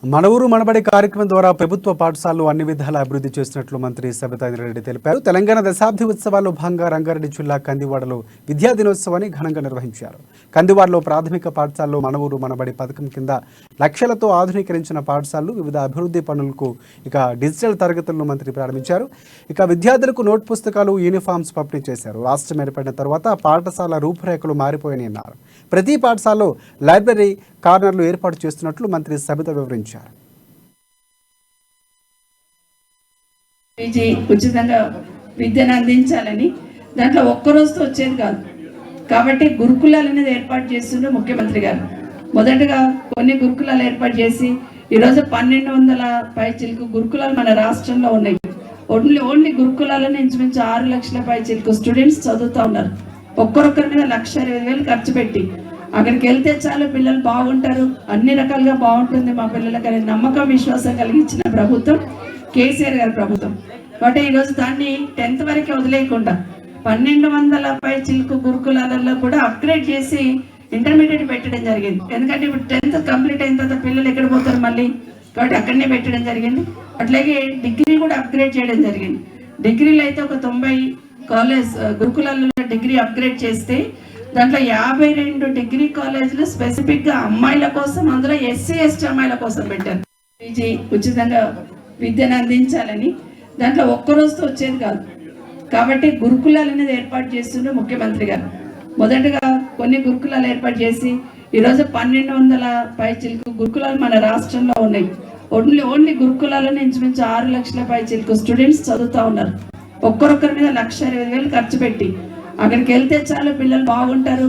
మన ఊరు మనబడి కార్యక్రమం ద్వారా ప్రభుత్వ పాఠశాలలు అన్ని విధాల అభివృద్ధి చేసినట్లు మంత్రి సబితా ఇంద్రారెడ్డి తెలిపారు. తెలంగాణ దశాబ్ది ఉత్సవాల్లో భాగంగా రంగారెడ్డి జిల్లా కందివాడలో విద్యా దినోత్సవాన్ని ఘనంగా నిర్వహించారు. కందివాడలో ప్రాథమిక పాఠశాలలో మన ఊరు మనబడి పథకం కింద లక్షలతో ఆధునీకరించిన పాఠశాలలు వివిధ అభివృద్ధి పనులకు డిజిటల్ తరగతులను మంత్రి ప్రారంభించారు. విద్యార్థులకు నోట్ పుస్తకాలు, యూనిఫామ్స్ పంపిణీ చేశారు. రాష్ట్రం ఏర్పడిన తర్వాత పాఠశాల రూపురేఖలు మారిపోయాయని అన్నారు. ప్రతి పాఠశాలలో లైబ్రరీ కార్నర్లు ఏర్పాటు చేస్తున్నట్లు మంత్రి సబిత వివరించారు. ఉచితంగా విద్యను అందించాలని దాంట్లో ఒక్కరోజుతో వచ్చేది కాదు కాబట్టి గురుకులాలు అనేది ఏర్పాటు చేస్తుండే ముఖ్యమంత్రి గారు. మొదటగా కొన్ని గురుకులాలు ఏర్పాటు చేసి ఈరోజు 1200 పైచిలకు గురుకులాలు మన రాష్ట్రంలో ఉన్నాయి. ఓన్లీ గురుకులాలను ఇంచుమించు 6 లక్షల పైచిలకు స్టూడెంట్స్ చదువుతూ ఉన్నారు. ఒక్కరొక్కరి మీద 1,20,000 ఖర్చు పెట్టి అక్కడికి వెళ్తే చాలు పిల్లలు బాగుంటారు, అన్ని రకాలుగా బాగుంటుంది మా పిల్లలకి అనే నమ్మకం, విశ్వాసం కలిగించిన ప్రభుత్వం కేసీఆర్ గారి ప్రభుత్వం. కాబట్టి ఈరోజు దాన్ని 10th వరకే వదిలేయకుండా 1200 పైచిలకు గురుకులాలలో కూడా అప్గ్రేడ్ చేసి ఇంటర్మీడియట్ పెట్టడం జరిగింది. ఎందుకంటే ఇప్పుడు 10th కంప్లీట్ అయిన తర్వాత పిల్లలు ఎక్కడ పోతారు మళ్ళీ, కాబట్టి అక్కడనే పెట్టడం జరిగింది. అట్లాగే డిగ్రీ కూడా అప్గ్రేడ్ చేయడం జరిగింది. డిగ్రీలో అయితే ఒక 90 కాలేజ్ గురుకులాలలో డిగ్రీ అప్గ్రేడ్ చేస్తే దాంట్లో 52 డిగ్రీ కాలేజీలు స్పెసిఫిక్గా అమ్మాయిల కోసం, అందులో SC ST అమ్మాయిల కోసం పెట్టారు. పీజీ ఉచితంగా విద్యను అందించాలని దాంట్లో ఒక్కరోజుతో వచ్చేది కాదు కాబట్టి గురుకులాలు అనేది ఏర్పాటు చేస్తుండే ముఖ్యమంత్రి గారు. మొదటగా కొన్ని గురుకులాలు ఏర్పాటు చేసి ఈరోజు 1200 పైచిలకు గురుకులాలు మన రాష్ట్రంలో ఉన్నాయి. ఓన్లీ గురుకులాలను ఇంచుమించు 6 లక్షల పైచిలకు స్టూడెంట్స్ చదువుతూ ఉన్నారు. ఒక్కరొక్కరి మీద 1,20,000 ఖర్చు పెట్టి అక్కడికి వెళ్తే చాలు పిల్లలు బాగుంటారు,